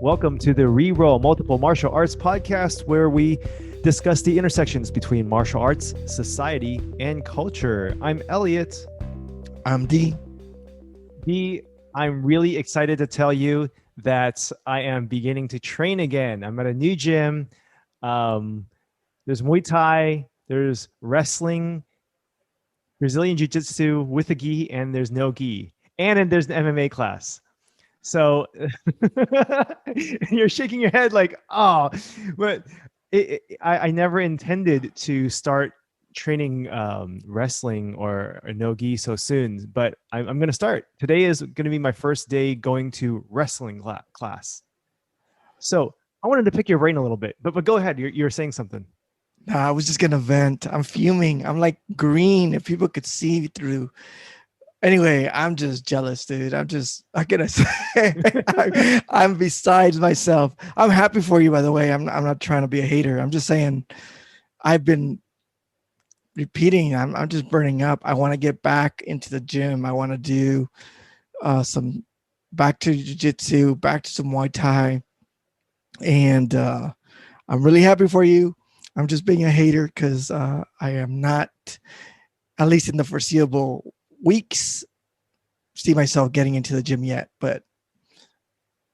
Welcome to the REROLL Multiple Martial Arts podcast, where we discuss the intersections between martial arts, society, and culture. I'm Elliot. I'm D. D, I'm really excited to tell you that I am beginning to train again. I'm at a new gym. There's Muay Thai, there's wrestling, Brazilian Jiu Jitsu with a gi, and there's no gi. And then there's an MMA class. So you're shaking your head like, oh, but I never intended to start training wrestling or no gi so soon, but I'm going to start. Today is going to be my first day going to wrestling class. So I wanted to pick your brain a little bit, but go ahead. You're saying something. I was just gonna vent. I'm fuming. I'm like green. If people could see through. Anyway, I'm just jealous, dude. I gotta say, I'm besides myself. I'm happy for you, by the way. I'm not trying to be a hater. I'm just saying, I've been repeating. I'm just burning up. I want to get back into the gym. I want to do some back to jiu-jitsu, back to some Muay Thai, and I'm really happy for you. I'm just being a hater because I am not, at least in the foreseeable weeks, see myself getting into the gym yet, but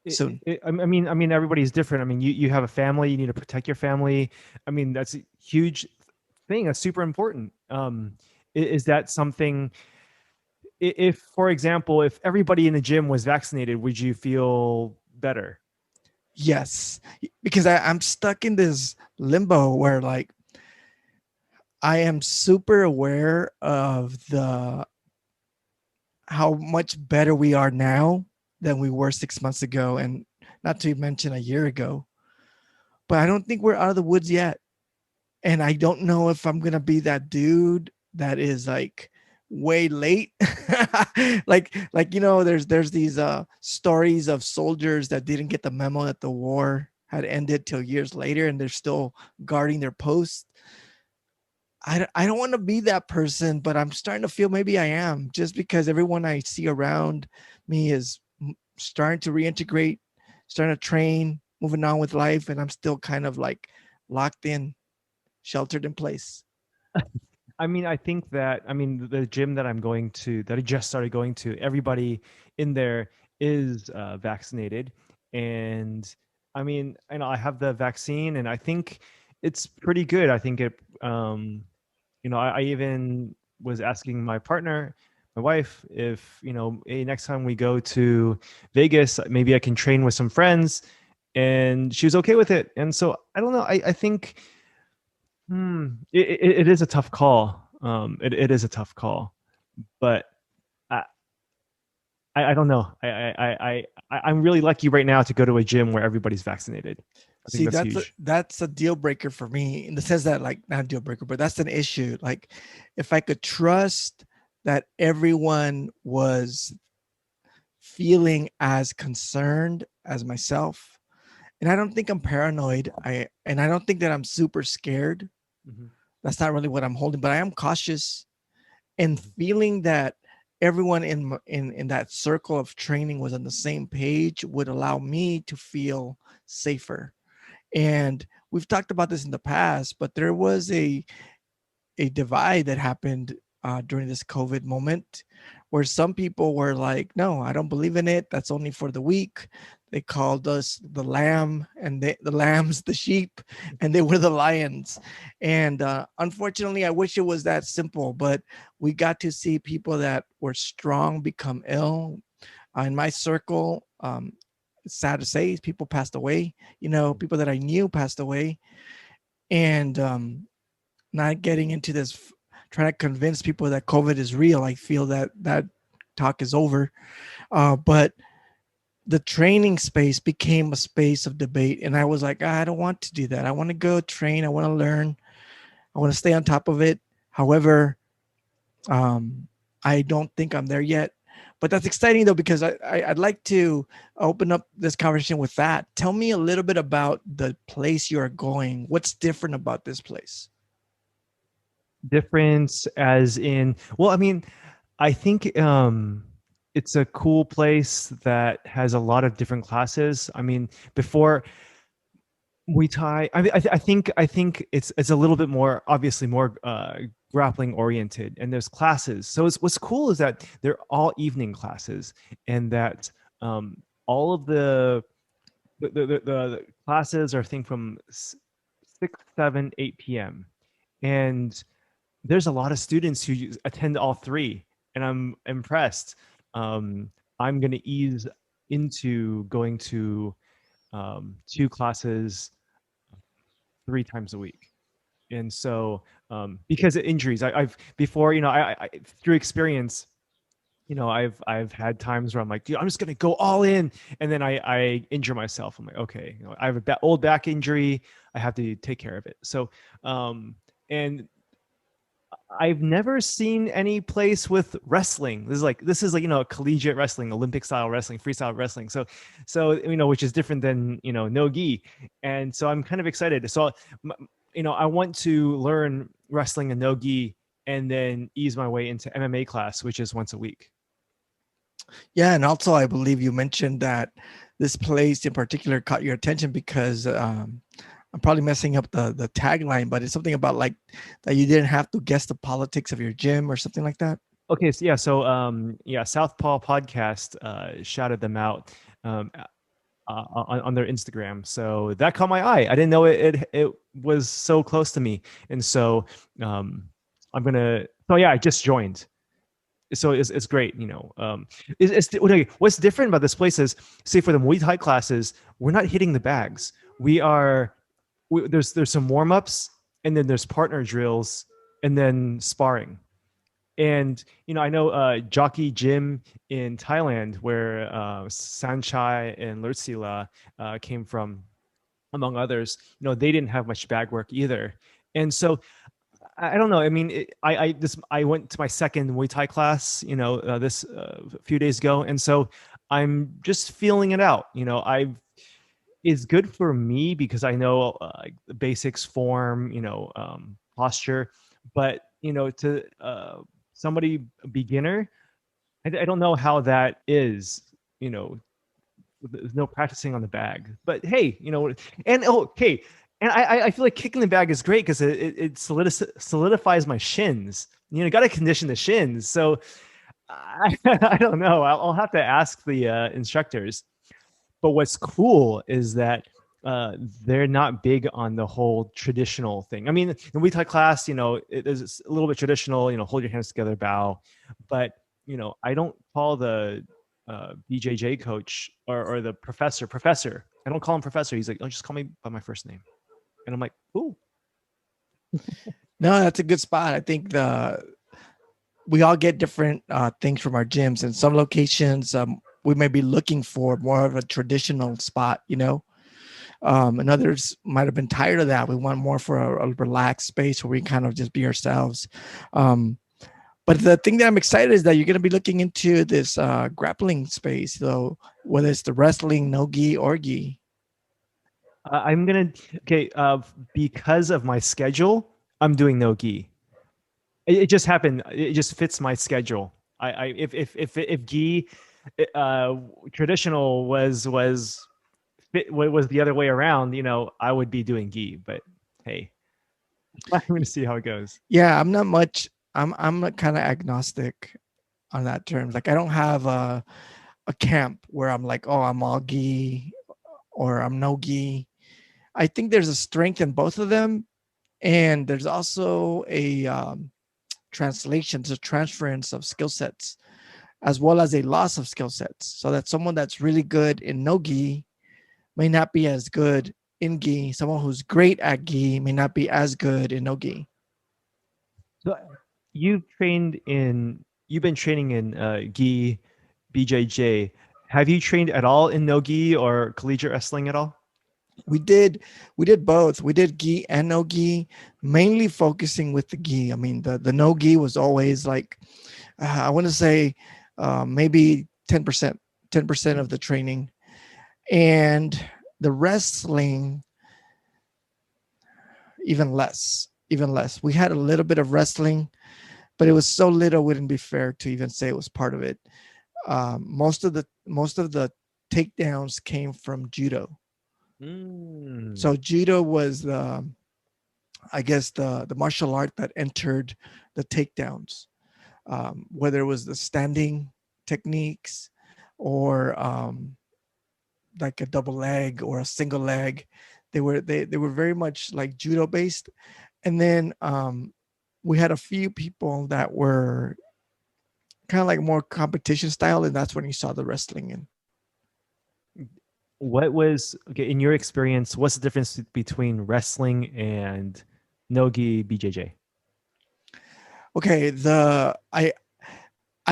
soon. I mean, everybody's different. I mean, you have a family, you need to protect your family. I mean, that's a huge thing. That's super important. Is that something, if, for example, if everybody in the gym was vaccinated, would you feel better? Yes, because I'm stuck in this limbo where like I am super aware of how much better we are now than we were 6 months ago, and not to mention a year ago. But I don't think we're out of the woods yet. And I don't know if I'm gonna be that dude that is like way late. like there's these stories of soldiers that didn't get the memo that the war had ended till years later and they're still guarding their post. I don't want to be that person, but I'm starting to feel maybe I am, just because everyone I see around me is starting to reintegrate, starting to train, moving on with life, and I'm still kind of like locked in, sheltered in place. I mean, I think that, the gym that I just started going to, everybody in there is vaccinated. And I mean, I have the vaccine and I think it's pretty good. I think I even was asking my partner, my wife, if, hey, next time we go to Vegas, maybe I can train with some friends. And she was okay with it. And so I don't know. I think it is a tough call. It is a tough call, but I I don't know. I'm really lucky right now to go to a gym where everybody's vaccinated. I think See, that's huge. that's a deal breaker for me, in the sense that, like, not a deal breaker, but that's an issue. Like, if I could trust that everyone was feeling as concerned as myself, and I don't think I'm paranoid. I don't think that I'm super scared. Mhm. That's not really what I'm holding, but I am cautious, and feeling that everyone in that circle of training was on the same page would allow me to feel safer. And we've talked about this in the past, but there was a divide that happened during this COVID moment, where some people were like, no, I don't believe in it. That's only for the weak. They called us the lamb, and the lambs, the sheep, and they were the lions. And unfortunately, I wish it was that simple, but we got to see people that were strong become ill. In my circle, it's sad to say, people passed away. People that I knew passed away. And not getting into this, trying to convince people that COVID is real. I feel that talk is over. But the training space became a space of debate. And I was like, I don't want to do that. I want to go train. I want to learn. I want to stay on top of it. However, I don't think I'm there yet. But that's exciting, though, because I'd like to open up this conversation with that. Tell me a little bit about the place you're going. What's different about this place? Difference as in, well, I mean, I think it's a cool place that has a lot of different classes. I mean, before Muay Thai, I think it's a little bit more, obviously more grappling oriented, and there's classes. So what's cool is that they're all evening classes, and that all of the classes are I think from 6, 7, 8 p.m. And there's a lot of students who attend all three, and I'm impressed. Um, I'm going to ease into going to two classes 3 times a week. And so, because of injuries, I've before, I through experience, I've had times where I'm like, dude, I'm just gonna go all in, and then I injure myself. I'm like, okay, I have a old back injury, I have to take care of it. So, and I've never seen any place with wrestling. This is like collegiate wrestling, Olympic style wrestling, freestyle wrestling. So which is different than no gi, and so I'm kind of excited. So I want to learn wrestling and no gi, and then ease my way into MMA class, which is once a week. Yeah, and also I believe you mentioned that this place in particular caught your attention because I'm probably messing up the tagline, but it's something about like that you didn't have to guess the politics of your gym or something like that. Okay, so Southpaw Podcast shouted them out. On their Instagram. So that caught my eye. I didn't know it was so close to me, and so I'm gonna. So yeah, I just joined. So it's great. Okay, what's different about this place is, say for the Muay Thai classes, we're not hitting the bags. There's some warm ups, and then there's partner drills, and then sparring. And I know Jockey Gym in Thailand, where Sanchai and Lertsila came from, among others. They didn't have much bag work either. And so I don't know. I mean, I went to my second Muay Thai class, this a few days ago, and so I'm just feeling it out. It's good for me because I know the basics, form, posture, but to somebody beginner, I don't know how that is. There's no practicing on the bag, but hey, and okay, and I feel like kicking the bag is great because it solidifies my shins. Got to condition the shins. So I don't know. I'll have to ask the instructors. But what's cool is that they're not big on the whole traditional thing. I mean, in Muay Thai class, it is a little bit traditional, hold your hands together, bow. But, I don't call the BJJ coach or the professor. I don't call him professor. He's like, oh, just call me by my first name. And I'm like, ooh. No, that's a good spot. I think we all get different things from our gyms, and some locations we may be looking for more of a traditional spot, and others might have been tired of that. We want more for a relaxed space where we kind of just be ourselves. But the thing that I'm excited is that you're going to be looking into this grappling space, though, whether it's the wrestling, no gi or gi. I'm gonna okay because of my schedule, I'm doing no gi. It just happened. It just fits my schedule. I if gi uh traditional was the other way around, I would be doing gi. But hey, I'm gonna see how it goes. Yeah, I'm not much. I'm kind of agnostic on that term. Like I don't have a camp where I'm like, oh, I'm all gi or I'm no gi. I think there's a strength in both of them, and there's also a translation, a transference of skill sets, as well as a loss of skill sets. So that someone that's really good in no gi may not be as good in gi. Someone who's great at gi may not be as good in no gi. So you've been training in gi, BJJ. Have you trained at all in no gi or collegiate wrestling at all? We did both. We did gi and no gi, mainly focusing with the gi. I mean, the no gi was always like I want to say maybe 10% of the training, and the wrestling even less. We had a little bit of wrestling, but it was so little, it wouldn't be fair to even say it was part of it. Most of the takedowns came from judo. Mm. So judo was the, I guess, the martial art that entered the takedowns, whether it was the standing techniques or like a double leg or a single leg. They were very much like judo based. And then we had a few people that were kind of like more competition style, and that's when you saw the wrestling in. What was, okay, in your experience, what's the difference between wrestling and Nogi BJJ? Okay, the I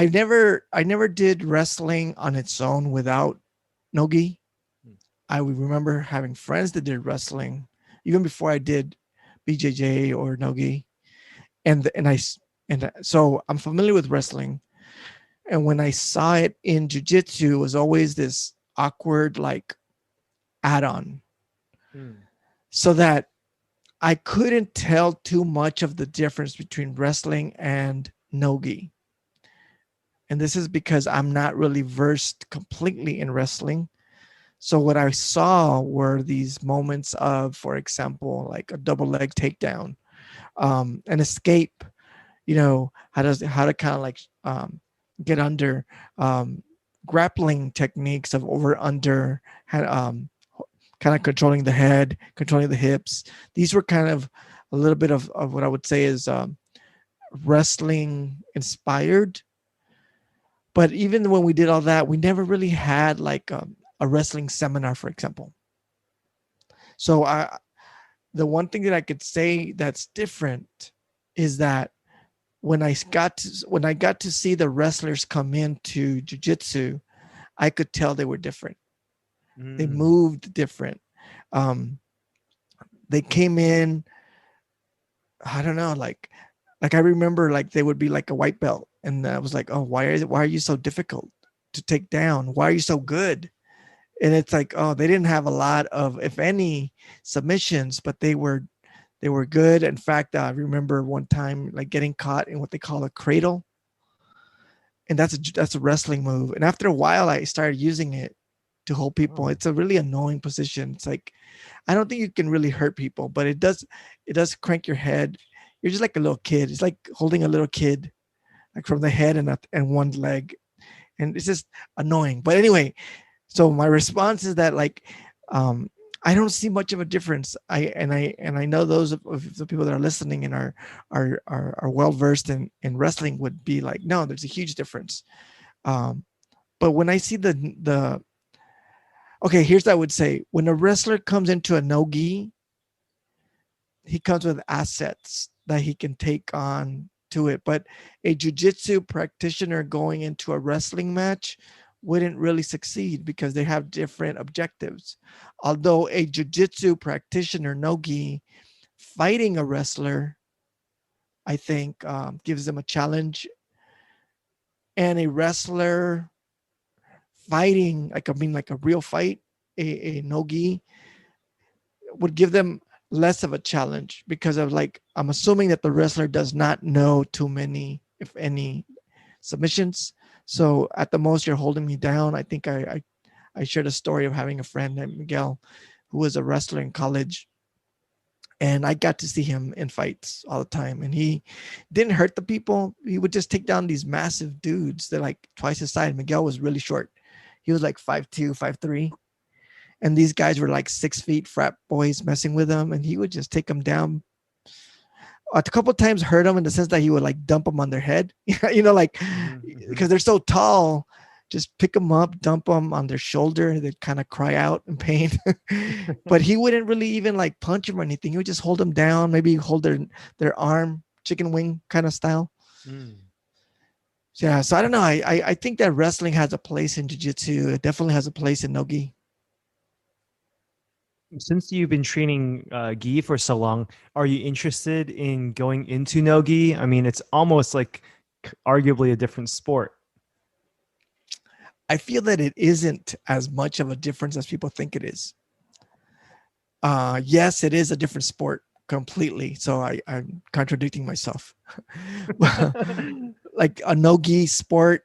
never did wrestling on its own without nogi. I would remember having friends that did wrestling even before I did BJJ or nogi, and so I'm familiar with wrestling. And when I saw it in jujitsu, it was always this awkward like add-on, Mm. so that I couldn't tell too much of the difference between wrestling and nogi. And this is because I'm not really versed completely in wrestling. So what I saw were these moments of, for example, like a double leg takedown, an escape. How to kind of like get under, um, grappling techniques of over under, kind of controlling the head, controlling the hips. These were kind of a little bit of what I would say is wrestling inspired. But even when we did all that, we never really had like a wrestling seminar, for example. So the one thing that I could say that's different is that when I got to see the wrestlers come into jujitsu, I could tell they were different. They Mm. moved different. Um, they came in, I don't know, like I remember like they would be like a white belt, and I was like, oh, why are you so difficult to take down? Why are you so good? And it's like, oh, they didn't have a lot of, if any, submissions, but they were good. In fact, I remember one time like getting caught in what they call a cradle, and that's a wrestling move. And after a while, I started using it to hold people. Oh. It's a really annoying position. It's like, I don't think you can really hurt people, but it does crank your head. You're just like a little kid. It's like holding a little kid, like from the head and one leg, and it's just annoying. But anyway, so my response is that like, um, I don't see much of a difference. I know those of the people that are listening and are well versed in wrestling would be like, no, there's a huge difference. Um, but when I see the okay, here's what I would say: when a wrestler comes into a no gi, he comes with assets that he can take on to it. But a jujitsu practitioner going into a wrestling match wouldn't really succeed because they have different objectives. Although a jujitsu practitioner, no gi, fighting a wrestler, I think gives them a challenge, and a wrestler fighting, like I mean, like a real fight, a no gi would give them less of a challenge because of like, I'm assuming that the wrestler does not know too many, if any, submissions. So at the most, you're holding me down. I think I shared a story of having a friend named Miguel who was a wrestler in college, and I got to see him in fights all the time. And he didn't hurt the people. He would just take down these massive dudes. They're like twice his size. Miguel was really short. He was like 5'2", 5'3", and these guys were like 6 feet, frat boys messing with him, and he would just take them down. A couple of times hurt them in the sense that he would like dump them on their head, like, Mm-hmm. because they're so tall, just pick them up, dump them on their shoulder. They'd kind of cry out in pain. But he wouldn't really even like punch them or anything. He would just hold them down, maybe hold their arm, chicken wing kind of style. Mm. Yeah, so I don't know. I think that wrestling has a place in jiu-jitsu. It definitely has a place in nogi. Since you've been training gi for so long, are you interested in going into no gi? I mean, it's almost like arguably a different sport. I feel that it isn't as much of a difference as people think it is. Yes, it is a different sport completely. So I'm contradicting myself. Like a no gi sport,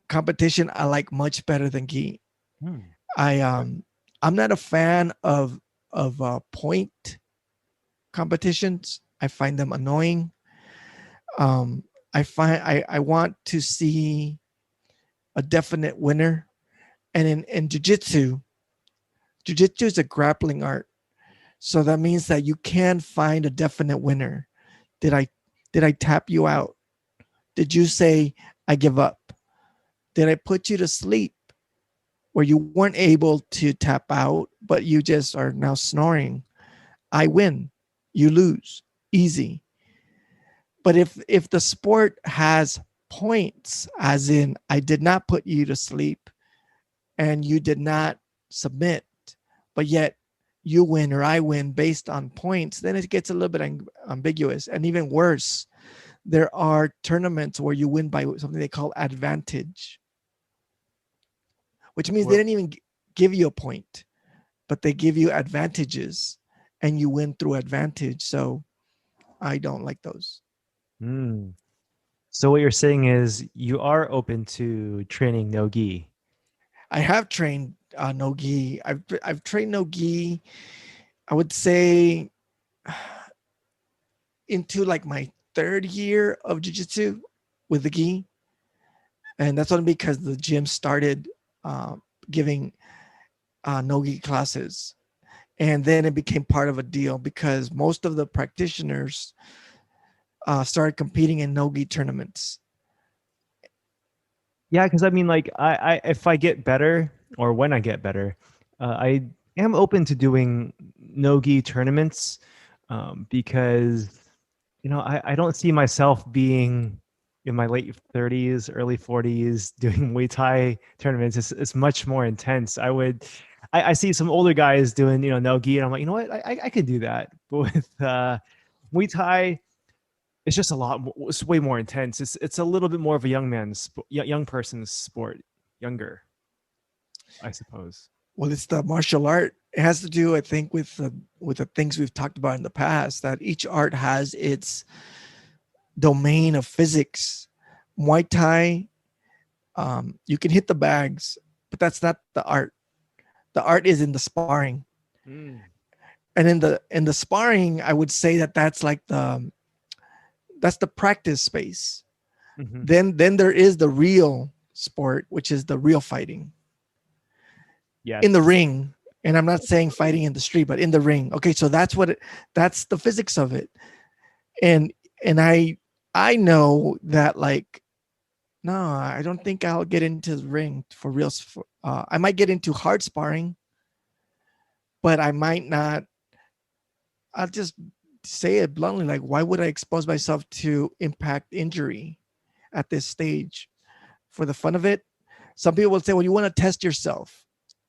competition I like much better than gi. Hmm. I Okay. I'm not a fan of point competitions. I find them annoying. Um, I want to see a definite winner. And in jiu-jitsu is a grappling art. So that means that you can find a definite winner. Did I did I tap you out? Did you say I give up? Did I put you to sleep where you weren't able to tap out, but you just are now snoring? I win. You lose. Easy. But if the sport has points, as in I did not put you to sleep and you did not submit, but yet you win or I win based on points, then it gets a little bit ambiguous. And even worse, there are tournaments where you win by something they call advantage, which means they Well, didn't even give you a point, but they give you advantages and you win through advantage. So I don't like those. hmm. So what you're saying is you are open to training no gi. I have trained no gi. I've trained no gi. I would say into like my third year of jiu-jitsu with the gi, and that's only because the gym started uh, giving no gi classes, and then it became part of a deal because most of the practitioners started competing in no gi tournaments. Yeah, because I mean, like, I if I get better or when I get better, I am open to doing no gi tournaments, because I don't see myself being in my late 30s, early 40s doing Muay Thai tournaments. It's much more intense. I see some older guys doing no gi, and I'm like, you know what, I could do that, but with Muay Thai, it's just a lot more, it's way more intense. It's a little bit more of a young person's sport, younger, I suppose. Well, it's the martial art. It has to do, I think, with the things we've talked about in the past. That each art has its domain of physics. Muay Thai, you can hit the bags, but that's not the art. The art is in the sparring, Mm. and in the sparring, I would say that that's the practice space. Hmm. Then there is the real sport, which is the real fighting in the Yes. ring. And I'm not saying fighting in the street, but in the ring. Okay, so that's the physics of it. And and I know that, like, no, I don't think I'll get into the ring for real. I might get into hard sparring, but I might not. I'll just say it bluntly, like, why would I expose myself to impact injury at this stage for the fun of it? Some people will say, well, you want to test yourself.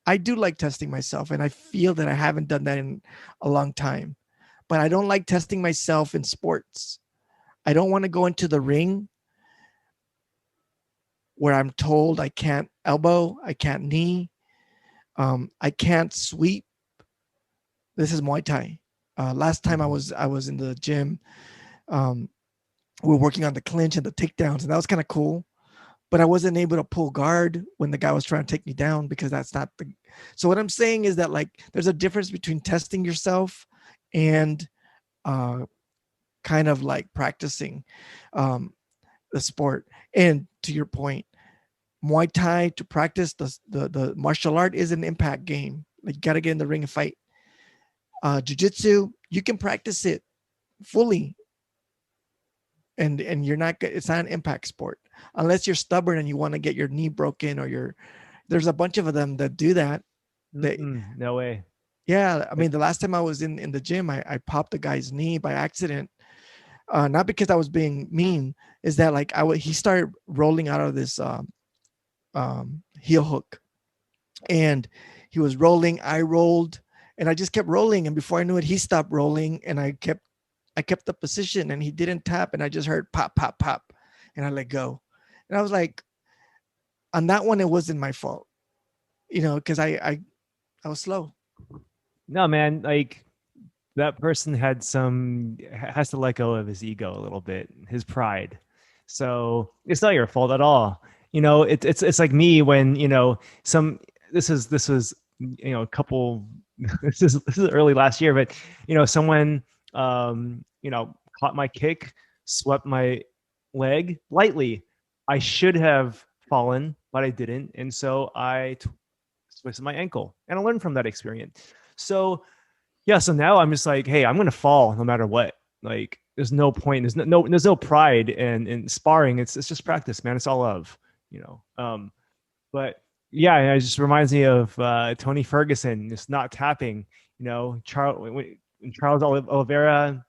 I do like testing myself, and I feel that I haven't done that in a long time. But I don't like testing myself in sports. I don't want to go into the ring where I'm told I can't elbow, I can't knee, I can't sweep. This is Muay Thai. Last time Mhm. I was in the gym, um, we were working on the clinch and the takedowns, and that was kind of cool. But I wasn't able to pull guard when the guy was trying to take me down because that's not the. So what I'm saying is that, like, there's a difference between testing yourself and uh, kind of like practicing um, the sport. And to your point, Muay Thai, to practice the martial art, is an impact game. Like, you got to get in the ring and fight. Jiu-jitsu, you can practice it fully, and you're not. It's not an impact sport unless you're stubborn and you want to get your knee broken or your. There's a bunch of them that do that. They, Mm-mm, no way. yeah. I Like, mean, the last time I was in the gym, I popped the guy's knee by accident. Not because I was being mean. Is that, like, he started rolling out of this heel hook, and he was rolling. I rolled, and I just kept rolling. And before I knew it, he stopped rolling, and I kept the position, and he didn't tap, and I just heard pop, pop, pop, and I let go. And I was like, on that one, it wasn't my fault, because I was slow. no, man, like that person has to let go of his ego a little bit, his pride. So it's not your fault at all. It's like me when, some this was a couple this is early last year, but someone caught my kick, swept my leg lightly. I should have fallen, but I didn't, and so I twisted my ankle, and I learned from that experience. So yeah, so now I'm just like, hey, I'm gonna fall no matter what. Like, there's no point. There's no pride in sparring. It's just practice, man. It's all love, you know. But yeah, it just reminds me of Tony Ferguson just not tapping. Charles Oliveira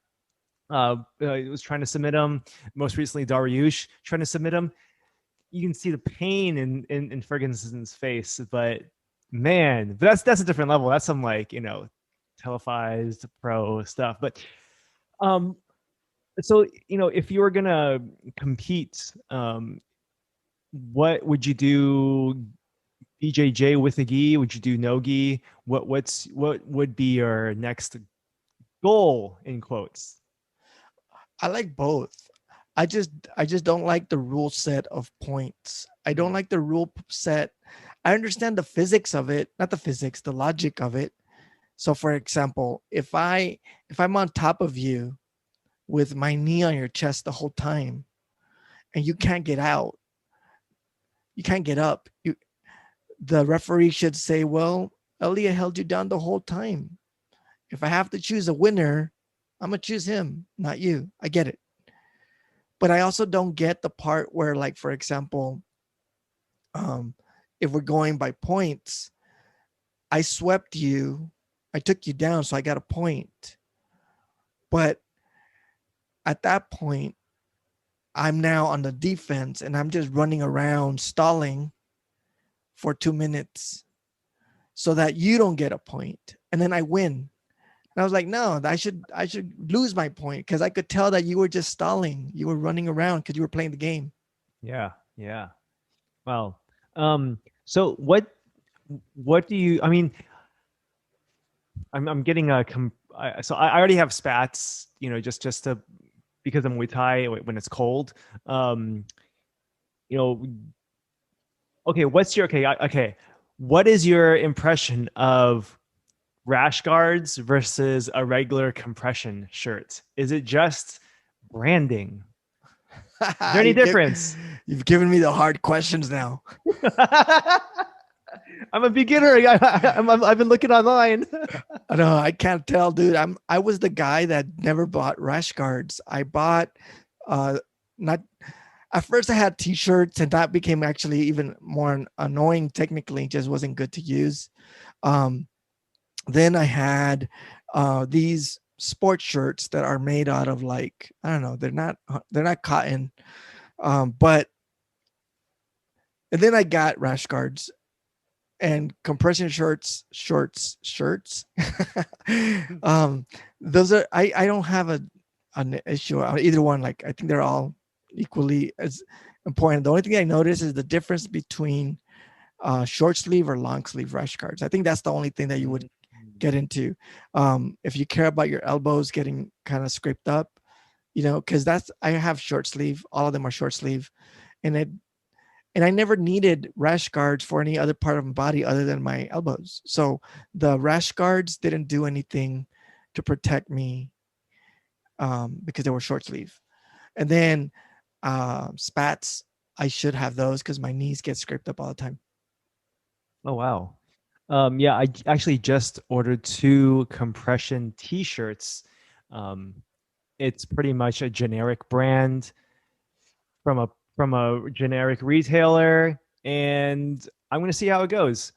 was trying to submit him. Most recently, Dariush trying to submit him. You can see the pain in Ferguson's face, but man, that's a different level. That's some like televised pro stuff. But um, so if you were gonna compete, what would you do? BJJ with a gi? Would you do no gi? What would be your next goal in quotes? I like both. I just don't like the rule set of points. I don't like the rule set. I understand the physics of it, not the physics, the logic of it. So for example, if I'm on top of you with my knee on your chest the whole time and you can't get out, you can't get up, the referee should say, well, Elliot held you down the whole time. If I have to choose a winner, I'm gonna choose him, not you. I get it. But I also don't get the part where, like, for example, um, if we're going by points, I swept you, I took you down, so I got a point. But at that point, I'm now on the defense and I'm just running around stalling for 2 minutes so that you don't get a point. And then I win. And I was like, no, I should lose my point because I could tell that you were just stalling. You were running around because you were playing the game. Yeah, yeah. Well, so what do you? I mean, I'm getting so I already have spats, just to because of Muay Thai when it's cold. Um, you know, okay, okay? What is your impression of rash guards versus a regular compression shirt? Is it just branding? Is there any you give, difference? you've given me the hard questions now. I'm a beginner. I've been looking online. I know I can't tell, dude. I was the guy that never bought rash guards. I bought not at first I had t-shirts and that became actually even more annoying technically, just wasn't good to use. Um then I had these sports shirts that are made out of, like, I don't know, they're not cotton. But and then I got rash guards and compression shorts. um, those are I don't have an issue on either one. Like, I think they're all equally as important. The only thing I notice is the difference between short sleeve or long sleeve rash guards. I think that's the only thing that you would get into. If you care about your elbows getting kind of scraped up, because I have short sleeve. All of them are short sleeve, and I never needed rash guards for any other part of my body other than my elbows. So the rash guards didn't do anything to protect me because they were short sleeve. And then spats, I should have those because my knees get scraped up all the time. Oh wow. Yeah, I actually just ordered two compression t-shirts. Um, it's pretty much a generic brand from a generic retailer, and I'm gonna see how it goes.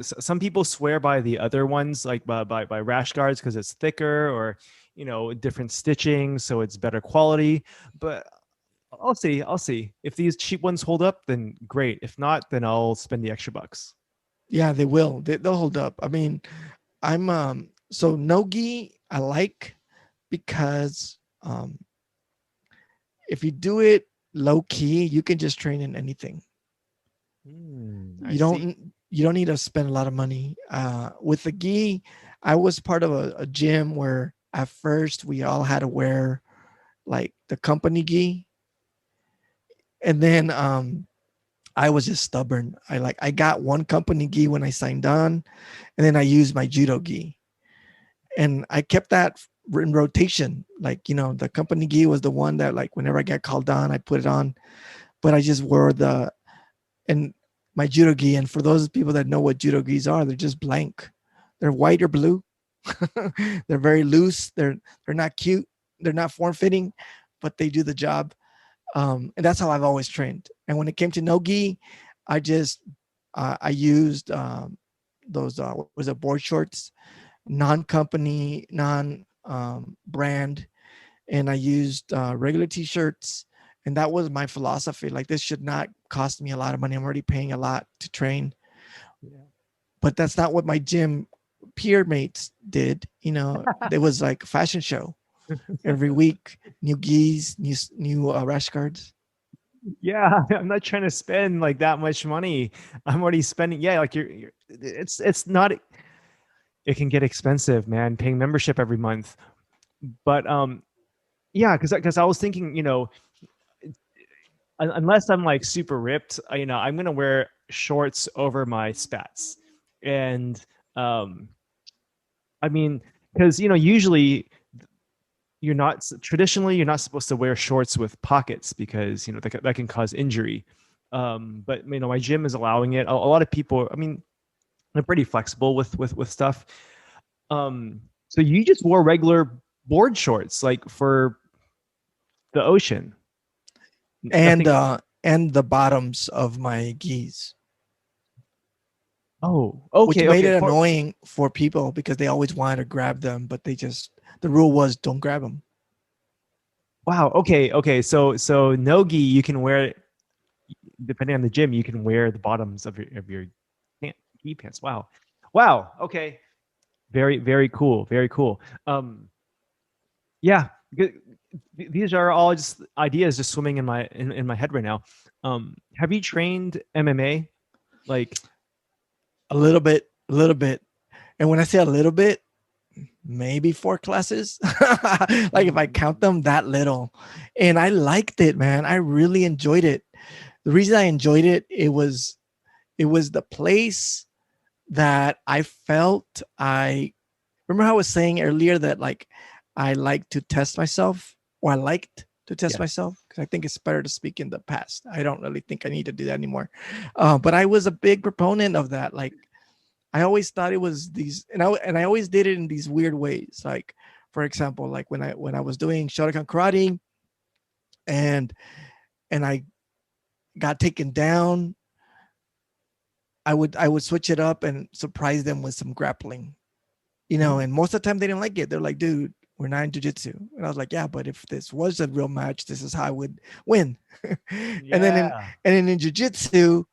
Some people swear by the other ones, like by rash guards, because it's thicker or different stitching, so it's better quality. But I'll see. I'll see if these cheap ones hold up. Then great. If not, then I'll spend the extra bucks. Yeah, they will. They'll hold up. I mean, I'm so no-gi I like because if you do it low key, you can just train in anything. I You see. don't need to spend a lot of money. With the gi, I was part of a gym where at first we all had to wear like the company gi, and then I was just stubborn. I got one company gi when I signed on, and then I used my judo gi, and I kept that in rotation. Like, the company gi was the one that, like, whenever I got called on, I put it on. But I just wore and my judo gi. And for those people that know what judo gis are, they're just blank. They're white or blue. They're very loose. They're not cute. They're not form fitting, but they do the job. And that's how I've always trained. And when it came to no gi, I just I used those what was it, board shorts, non-company, non brand, and I used regular t-shirts. And that was my philosophy. Like, this should not cost me a lot of money. I'm already paying a lot to train. Yeah. But that's not what my gym peer mates did. There was like a fashion show every week, new gis, new rash guards. Yeah, I'm not trying to spend like that much money. I'm already spending. Yeah, like it's not. It can get expensive, man. Paying membership every month, but yeah, because I was thinking, unless I'm like super ripped, I'm gonna wear shorts over my spats, and um, I mean, because usually you're not supposed to wear shorts with pockets because that can cause injury. But my gym is allowing it. A lot of people, I mean, they're pretty flexible with stuff. So you just wore regular board shorts like for the ocean. and Nothing. the bottoms of my gis, Oh, which okay, made okay. it annoying for people because they always wanted to grab them, but the rule was don't grab them. Wow. Okay, okay. So no gi, you can wear depending on the gym, you can wear the bottoms of your gi pants. Wow, wow. Okay, very cool, very cool. Yeah, these are all just ideas just swimming in my head right now. Have you trained MMA? Like, A little bit. And when I say a little bit, maybe 4 classes. Like, if I count them, that little. And I liked it, man. I really enjoyed it. The reason I enjoyed it, it was the place that I felt. I remember how I was saying earlier that, like, I like to test myself, or I liked to test yes. myself, because I think it's better to speak in the past. I don't really think I need to do that anymore. But I was a big proponent of that. Like, I always thought it was these, and I always did it in these weird ways. Like, for example, like when I was doing Shotokan karate, and I got taken down, I would switch it up and surprise them with some grappling. Mhm. And most of the time they didn't like it. They're like, dude, we're not in jujitsu. And I was like, yeah, but if this was a real match, this is how I would win. and then in Yeah. and then in jujitsu,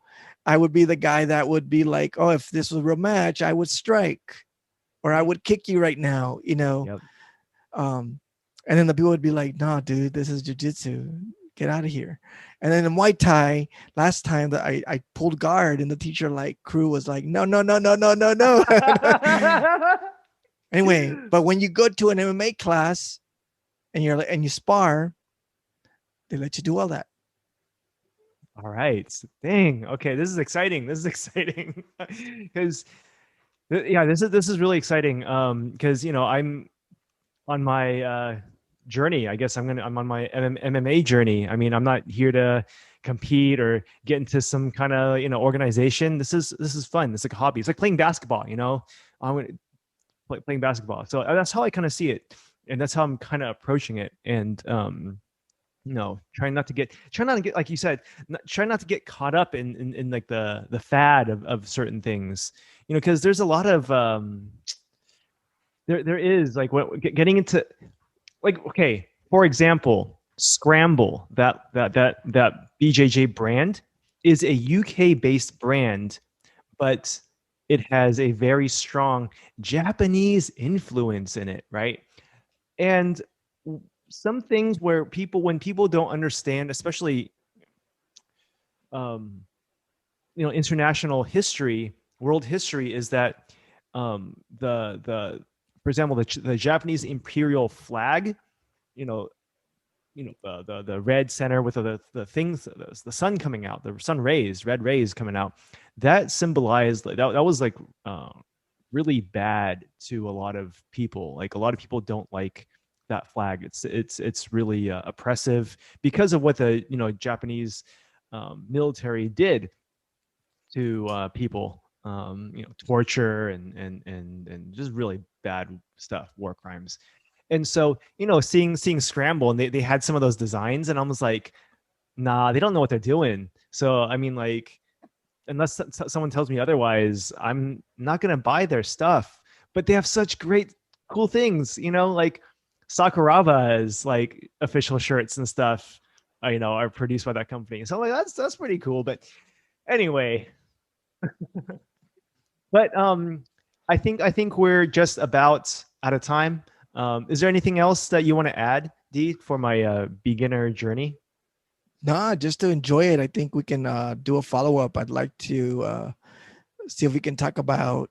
I would be the guy that would be like, oh, if this was a real match, I would strike, or I Mhm. would kick you right now. Yep. Um, and then the people would be like, nah, dude, this is jujitsu. Get out of here. And then in Muay Thai, last time that I pulled guard, and the teacher, like, crew was like, no, no, no, no, no, no, no. Anyway, but when you go to an MMA class and you spar, they let you do all that. All right. Dang. Okay, this is exciting. This is exciting. Because yeah, this is really exciting. Because I'm on my journey. I guess I'm on my MMA journey. I mean, I'm not here to compete or get into some kind of organization. This is fun. It's like a hobby. It's like playing basketball. I'm gonna playing basketball. So that's how I kind of see it, and that's how I'm kind of approaching it. And try not to get like you said, try not to get caught up in like the fad of certain things. Because there's a lot of there is like getting into, like, okay, for example, Scramble, that BJJ brand is a UK based brand, but it has a very strong Japanese influence in it, right? And some things where when people don't understand, especially um, international history, world history, is that the for example, the Japanese imperial flag, you know the red center with the things, the sun coming out, the sun rays, red rays coming out, that symbolized that was like really bad to a lot of people. Like a lot of people don't like that flag. It's really oppressive because of what the Japanese military did to people, torture and just really bad stuff, war crimes. And so, seeing Scramble, and they had some of those designs, and I was like, nah, they don't know what they're doing. So, I mean, like, unless someone tells me otherwise, I'm not gonna buy their stuff. But they have such great, cool things, like Sakuraga's like official shirts and stuff, are produced by that company. So, like, that's pretty cool. But anyway, but I think we're just about out of time. Is there anything else that you want to add, D, for my beginner journey? Nah, just to enjoy it. I think we can do a follow up. I'd like to see if we can talk about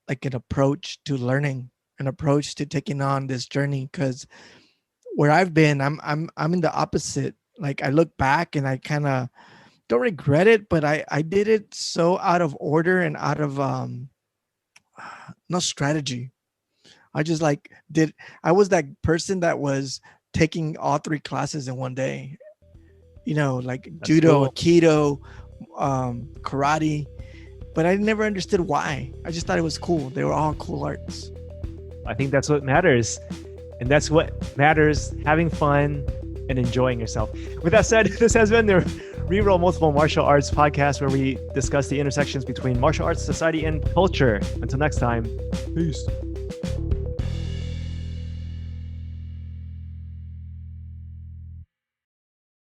like an approach to learning, an approach to taking on this journey. Because where I've been, I'm in the opposite. Like I look back and I kind of don't regret it, but I did it so out of order and out of no strategy. I just like did. I was that person that was taking all three classes in one day. Like That's judo, cool. aikido, karate, but I never understood why. I just thought it was cool. They were all cool arts. I think that's what matters. And that's what matters, having fun and enjoying yourself. With that said, this has been the Reroll Multiple Martial Arts podcast, where we discuss the intersections between martial arts, society, and culture. Until next time, peace.